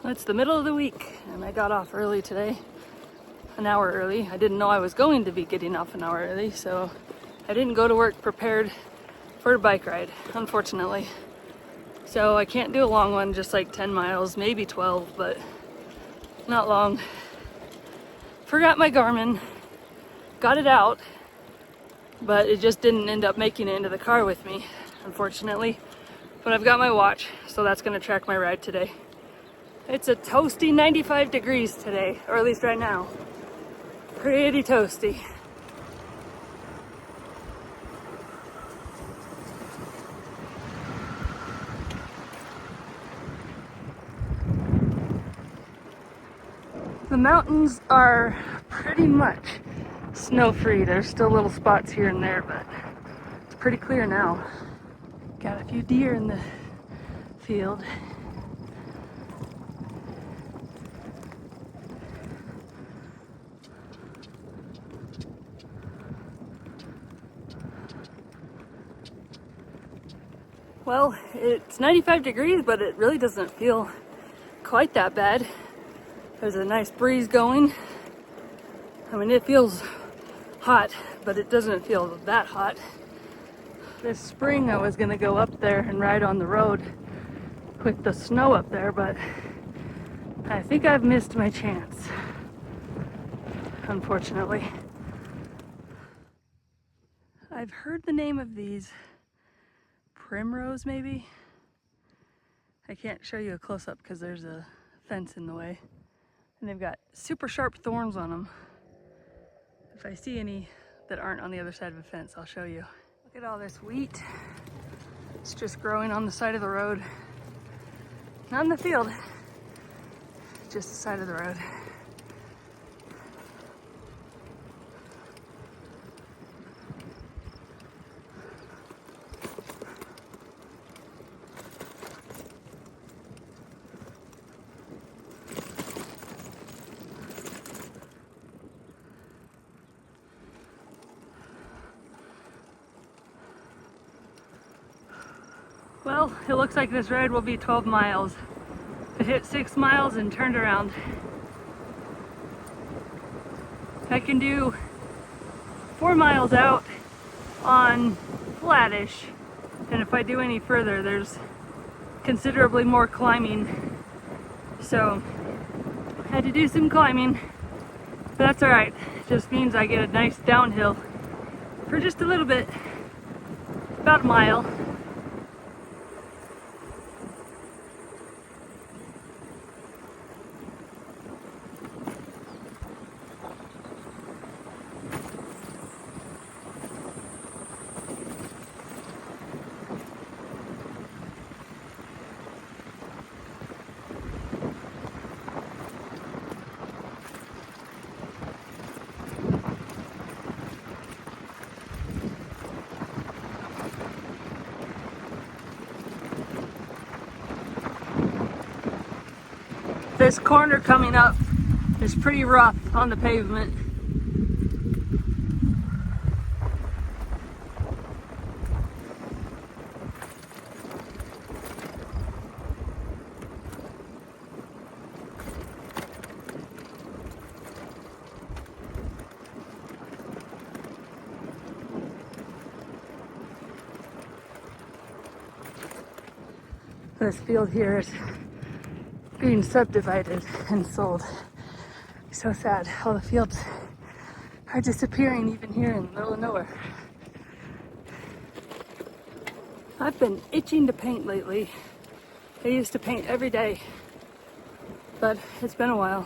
It's the middle of the week and I got off early today, an hour early. I didn't know I was going to be getting off an hour early, so I didn't go to work prepared for a bike ride, unfortunately. So I can't do a long one, just like 10 miles, maybe 12, but not long. Forgot my Garmin, got it out, but it just didn't end up making it into the car with me, unfortunately. But I've got my watch, so that's gonna track my ride today. It's a toasty 95 degrees today, or at least right now. Pretty toasty. The mountains are pretty much snow-free. There's still little spots here and there, but it's pretty clear now. Got a few deer in the field. Well, it's 95 degrees, but it really doesn't feel quite that bad. There's a nice breeze going. I mean, it feels hot, but it doesn't feel that hot. This spring I was gonna go up there and ride on the road with the snow up there, but I think I've missed my chance, unfortunately. I've heard the name of these. Primrose, maybe? I can't show you a close-up because there's a fence in the way. And they've got super sharp thorns on them. If I see any that aren't on the other side of a fence, I'll show you. Look at all this wheat. It's just growing on the side of the road. Not in the field, just the side of the road. Well, it looks like this ride will be 12 miles. I hit 6 miles and turned around. I can do 4 miles out on flattish, and if I do any further, there's considerably more climbing. So I had to do some climbing, but that's all right. It just means I get a nice downhill for just a little bit, about a mile. This corner coming up is pretty rough on the pavement. This field here is being subdivided and sold. So sad. All the fields are disappearing even here in the middle of nowhere. I've been itching to paint lately. I used to paint every day, but it's been a while.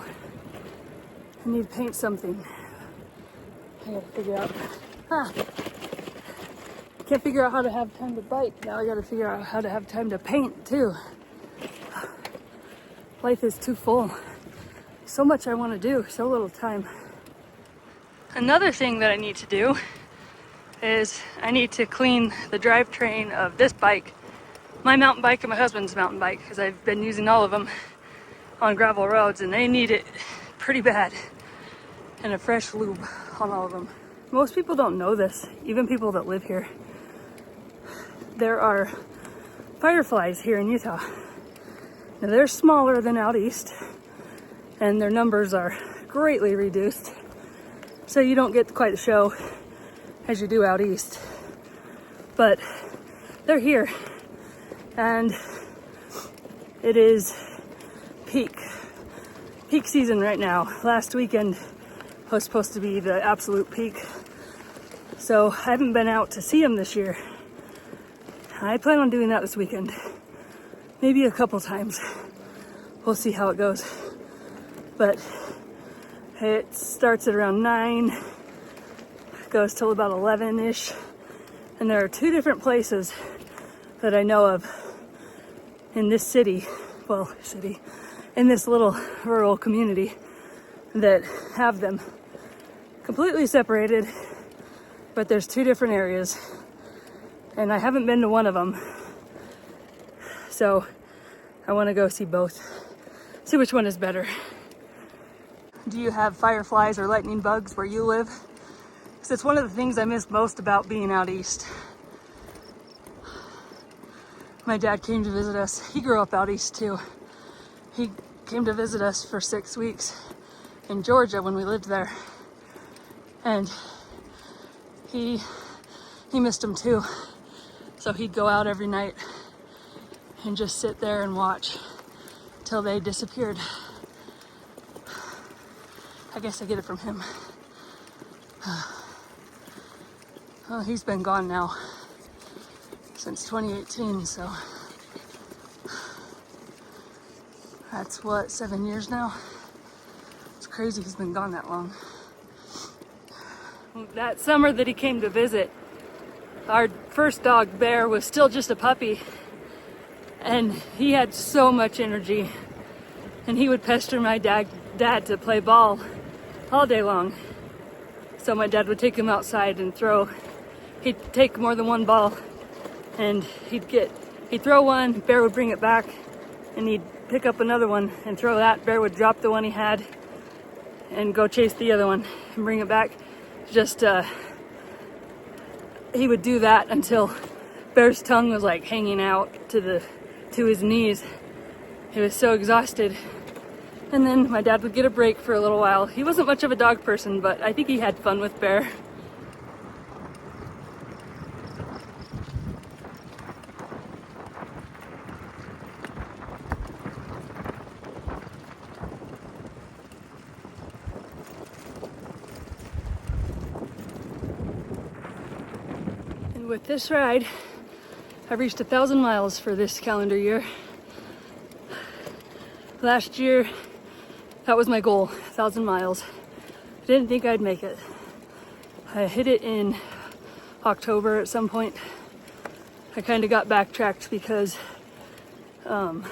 I need to paint something. I gotta figure out. Can't figure out how to have time to bike. Now I gotta figure out how to have time to paint too. Life is too full. So much I want to do, so little time. Another thing that I need to do is I need to clean the drivetrain of this bike, my mountain bike and my husband's mountain bike, because I've been using all of them on gravel roads and they need it pretty bad, and a fresh lube on all of them. Most people don't know this, even people that live here. There are fireflies here in Utah. Now they're smaller than out east, and their numbers are greatly reduced, so you don't get quite the show as you do out east. But they're here, and it is peak season right now. Last weekend was supposed to be the absolute peak, so I haven't been out to see them this year. I plan on doing that this weekend, maybe a couple times. We'll see how it goes. But it starts at around 9, goes till about 11-ish, and there are 2 different places that I know of in this in this little rural community that have them completely separated, but there's 2 different areas, and I haven't been to one of them, so I want to go see both, see which one is better. Do you have fireflies or lightning bugs where you live? Because it's one of the things I miss most about being out east. My dad came to visit us. He grew up out east too. He came to visit us for 6 weeks in Georgia when we lived there, and he missed them too. So he'd go out every night and just sit there and watch till they disappeared. I guess I get it from him. Well, he's been gone now since 2018, so that's what, 7 years now? It's crazy he's been gone that long. That summer that he came to visit, our first dog, Bear, was still just a puppy, and he had so much energy, and he would pester my dad to play ball all day long. So my dad would take him outside and throw. He'd take more than one ball, and he'd throw one, Bear would bring it back, and he'd pick up another one and throw that. Bear would drop the one he had and go chase the other one and bring it back. He would do that until Bear's tongue was like hanging out to his knees. He was so exhausted. And then my dad would get a break for a little while. He wasn't much of a dog person, but I think he had fun with Bear. And with this ride, I've reached 1,000 miles for this calendar year. Last year, that was my goal, 1,000 miles. I didn't think I'd make it. I hit it in October at some point. I kind of got backtracked because the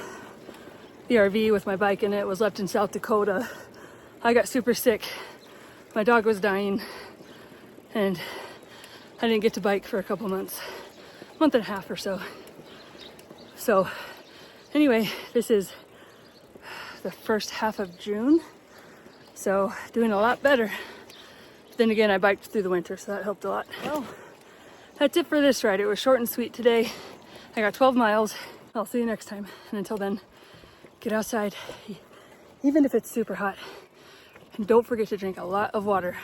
RV with my bike in it was left in South Dakota. I got super sick. My dog was dying, and I didn't get to bike for a couple months, month and a half or so. So anyway, this is the first half of June, so doing a lot better. But then again, I biked through the winter, so that helped a lot. Well, that's it for this ride. It was short and sweet today. I got 12 miles. I'll see you next time, and until then, get outside, even if it's super hot, and don't forget to drink a lot of water.